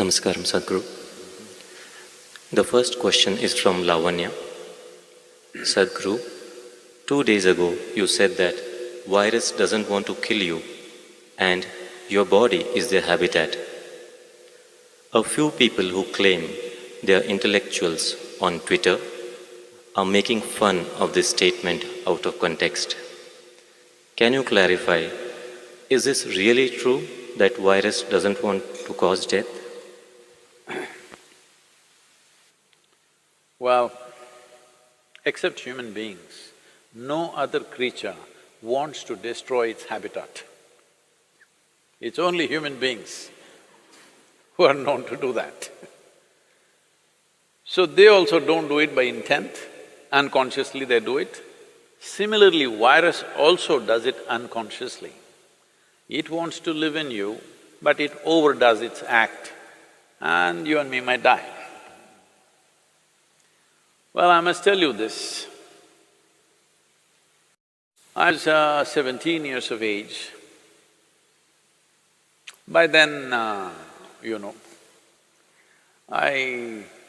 Namaskaram, Sadhguru. The first question is from Lavanya. Sadhguru, 2 days ago you said that virus doesn't want to kill you and your body is their habitat. A few people who claim they are intellectuals on Twitter are making fun of this statement out of context. Can you clarify, is this really true that virus doesn't want to cause death? Well, except human beings, no other creature wants to destroy its habitat. It's only human beings who are known to do that. So they also don't do it by intent, unconsciously they do it. Similarly, virus also does it unconsciously. It wants to live in you, but it overdoes its act and you and me might die. Well, I must tell you this. I was 17 years of age. By then, I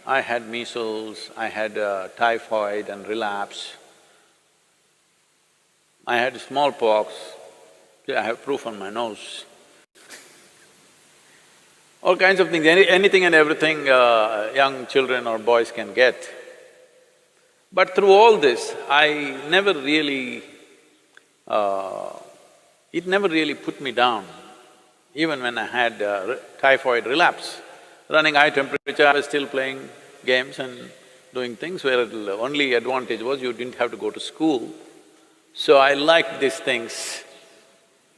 had measles, I had typhoid and relapse. I had smallpox, I have proof on my nose. All kinds of things, anything and everything young children or boys can get. But through all this, it never really put me down. Even when I had typhoid relapse, running high temperature, I was still playing games and doing things where the only advantage was you didn't have to go to school. So I liked these things,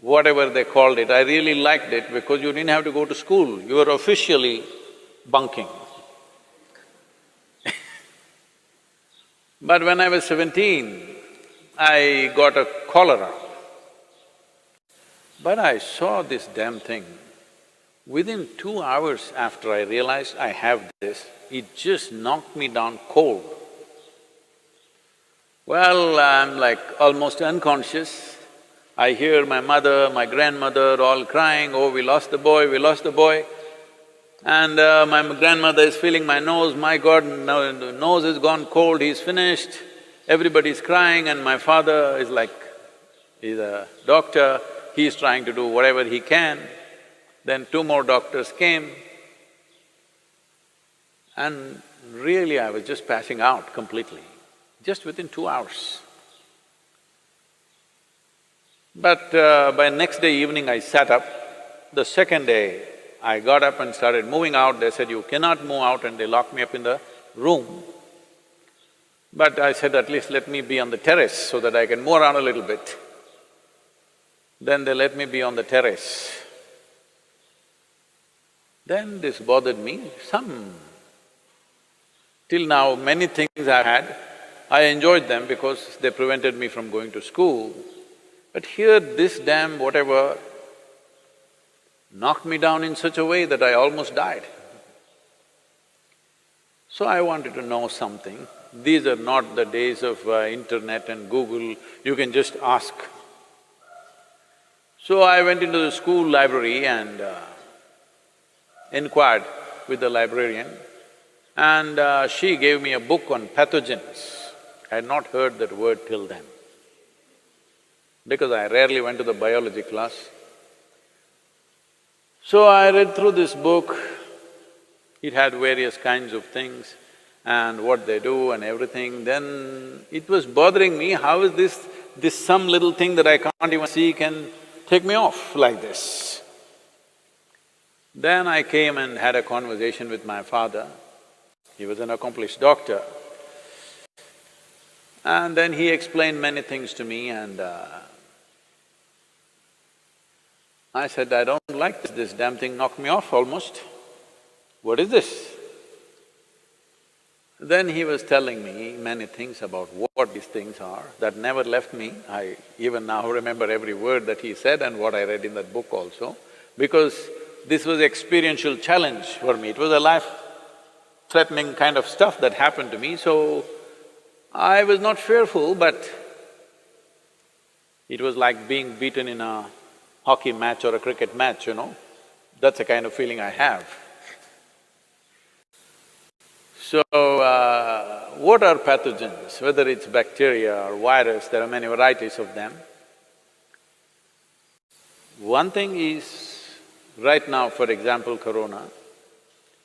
whatever they called it, I really liked it because you didn't have to go to school, you were officially bunking. But when I was 17, I got a cholera. But I saw this damn thing. Within 2 hours after I realized I have this, it just knocked me down cold. Well, I'm like almost unconscious. I hear my mother, my grandmother all crying, oh, we lost the boy, we lost the boy. And my grandmother is feeling my nose, my God, the nose has gone cold, he's finished. Everybody's crying and my father is like, he's a doctor, he's trying to do whatever he can. Then 2 more doctors came and really I was just passing out completely, just within 2 hours. But by next day evening I sat up. The second day I got up and started moving out. They said, you cannot move out, and they locked me up in the room. But I said, at least let me be on the terrace so that I can move around a little bit. Then they let me be on the terrace. Then this bothered me, till now many things I had, I enjoyed them because they prevented me from going to school. But here this damn whatever knocked me down in such a way that I almost died. So I wanted to know something. These are not the days of internet and Google, you can just ask. So I went into the school library and inquired with the librarian, and she gave me a book on pathogens. I had not heard that word till then, because I rarely went to the biology class. So I read through this book, it had various kinds of things and what they do and everything. Then it was bothering me, how is this some little thing that I can't even see can take me off like this? Then I came and had a conversation with my father. He was an accomplished doctor. And then he explained many things to me and I said, I don't like this damn thing knocked me off almost. What is this? Then he was telling me many things about what these things are that never left me. I even now remember every word that he said and what I read in that book also, because this was experiential challenge for me. It was a life-threatening kind of stuff that happened to me, so I was not fearful, but it was like being beaten in a hockey match or a cricket match, That's the kind of feeling I have. What are pathogens? Whether it's bacteria or virus, there are many varieties of them. One thing is, right now, for example, corona,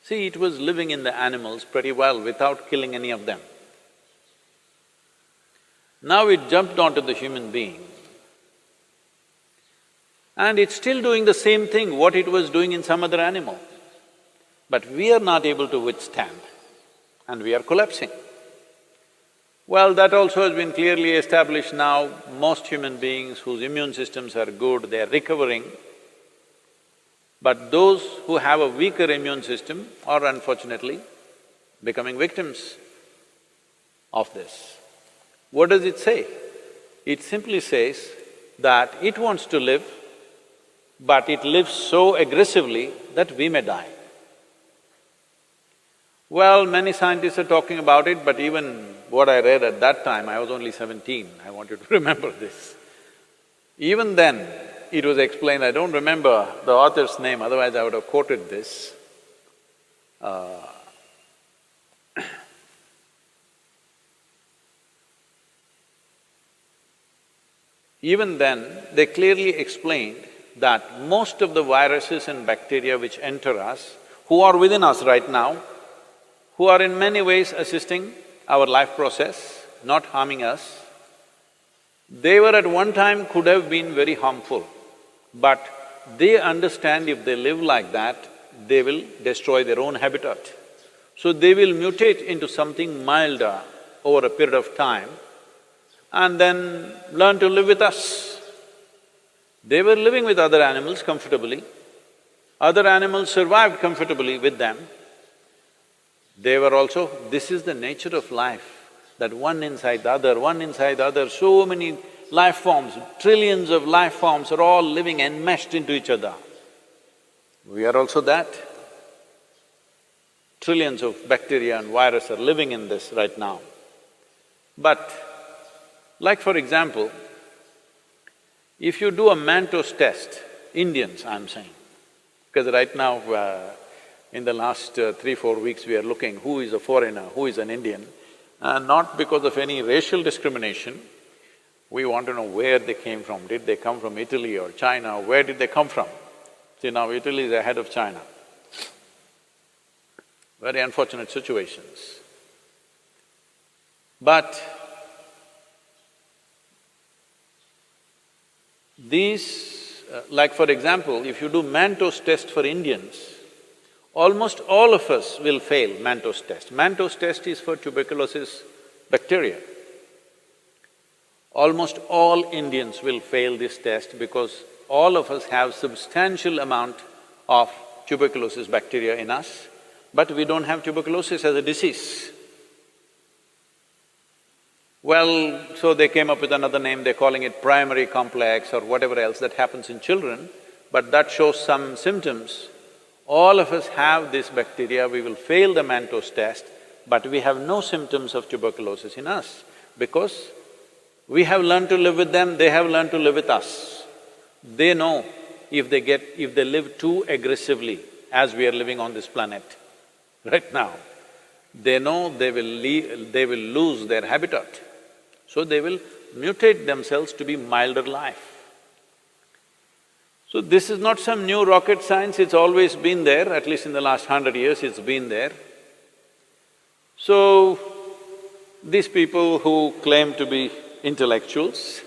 see, it was living in the animals pretty well without killing any of them. Now it jumped onto the human being, and it's still doing the same thing what it was doing in some other animal. But we are not able to withstand, and we are collapsing. Well, that also has been clearly established now. Most human beings whose immune systems are good, they are recovering. But those who have a weaker immune system are unfortunately becoming victims of this. What does it say? It simply says that it wants to live, but it lives so aggressively that we may die. Well, many scientists are talking about it, but even what I read at that time, I was only 17, I want you to remember this. Even then, it was explained, I don't remember the author's name, otherwise I would have quoted this. Even then, they clearly explained that most of the viruses and bacteria which enter us, who are within us right now, who are in many ways assisting our life process, not harming us, they were at one time could have been very harmful, but they understand if they live like that, they will destroy their own habitat. So they will mutate into something milder over a period of time and then learn to live with us. They were living with other animals comfortably, other animals survived comfortably with them. They were also… This is the nature of life, that one inside the other, one inside the other, so many life forms, trillions of life forms are all living enmeshed into each other. We are also that. Trillions of bacteria and virus are living in this right now. But like for example, if you do a Manto's test, Indians I'm saying, because right now in the last 3-4 weeks we are looking who is a foreigner, who is an Indian, not because of any racial discrimination, we want to know where they came from. Did they come from Italy or China, where did they come from? See, now Italy is ahead of China. Very unfortunate situations. But these… like for example, if you do Manto's test for Indians, almost all of us will fail Manto's test. Manto's test is for tuberculosis bacteria. Almost all Indians will fail this test because all of us have substantial amount of tuberculosis bacteria in us, but we don't have tuberculosis as a disease. Well, so they came up with another name, they're calling it primary complex or whatever else that happens in children, but that shows some symptoms. All of us have this bacteria, we will fail the Manto's test, but we have no symptoms of tuberculosis in us because we have learned to live with them, they have learned to live with us. They know if they live too aggressively as we are living on this planet right now, they know they will lose their habitat. So they will mutate themselves to be milder life. So this is not some new rocket science, it's always been there, at least in the last 100 years it's been there. So, these people who claim to be intellectuals,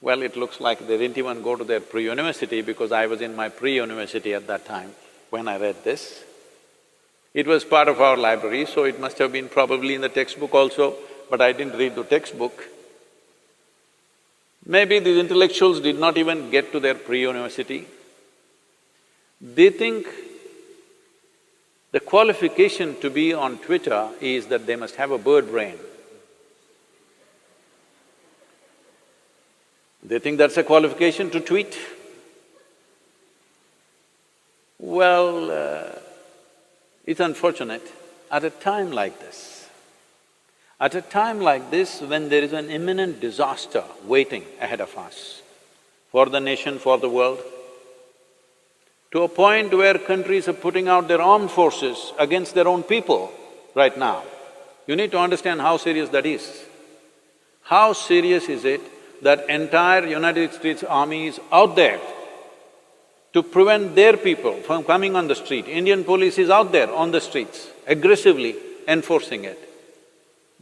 well, it looks like they didn't even go to their pre-university because I was in my pre-university at that time when I read this. It was part of our library, so it must have been probably in the textbook also, but I didn't read the textbook. Maybe these intellectuals did not even get to their pre-university. They think the qualification to be on Twitter is that they must have a bird brain. They think that's a qualification to tweet. Well, it's unfortunate, at a time like this, when there is an imminent disaster waiting ahead of us, for the nation, for the world, to a point where countries are putting out their armed forces against their own people right now. You need to understand how serious that is. How serious is it that entire United States Army is out there to prevent their people from coming on the street. Indian police is out there on the streets, aggressively enforcing it.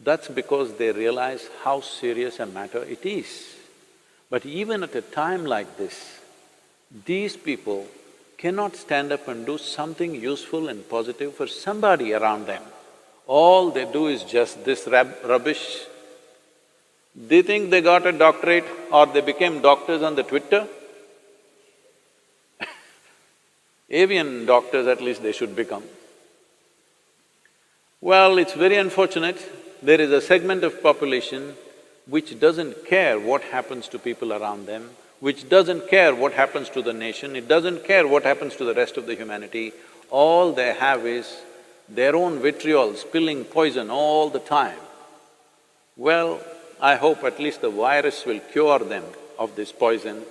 That's because they realize how serious a matter it is. But even at a time like this, these people cannot stand up and do something useful and positive for somebody around them. All they do is just this rubbish. They think they got a doctorate or they became doctors on the Twitter. Avian doctors at least they should become. Well, it's very unfortunate, there is a segment of population which doesn't care what happens to people around them, which doesn't care what happens to the nation, it doesn't care what happens to the rest of the humanity. All they have is their own vitriol, spilling poison all the time. Well, I hope at least the virus will cure them of this poison.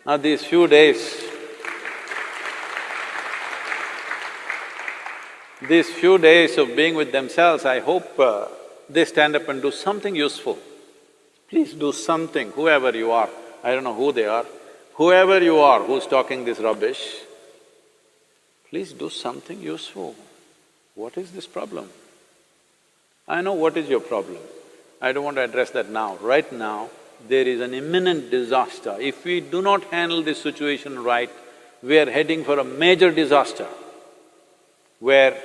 Now these few days of being with themselves, I hope they stand up and do something useful. Please do something, whoever you are, I don't know who they are, whoever you are who's talking this rubbish, please do something useful. What is this problem? I know what is your problem. I don't want to address that now. Right now, there is an imminent disaster. If we do not handle this situation right, we are heading for a major disaster where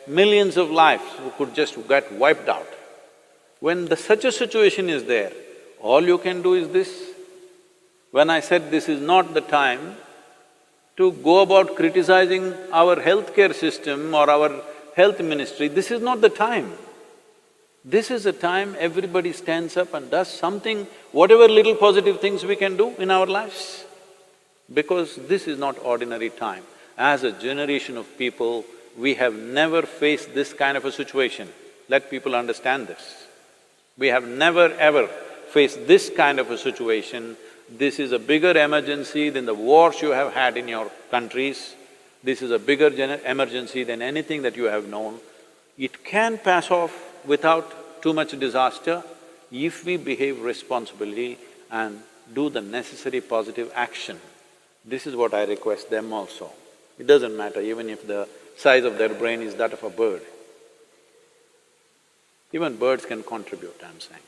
millions of lives could just get wiped out. When such a situation is there, all you can do is this. When I said this is not the time to go about criticizing our healthcare system or our health ministry, this is not the time. This is the time everybody stands up and does something, whatever little positive things we can do in our lives. Because this is not ordinary time. As a generation of people, we have never faced this kind of a situation. Let people understand this. We have never ever faced this kind of a situation. This is a bigger emergency than the wars you have had in your countries. This is a bigger emergency than anything that you have known. It can pass off without too much disaster if we behave responsibly and do the necessary positive action. This is what I request them also. It doesn't matter even if the size of their brain is that of a bird. Even birds can contribute, I'm saying.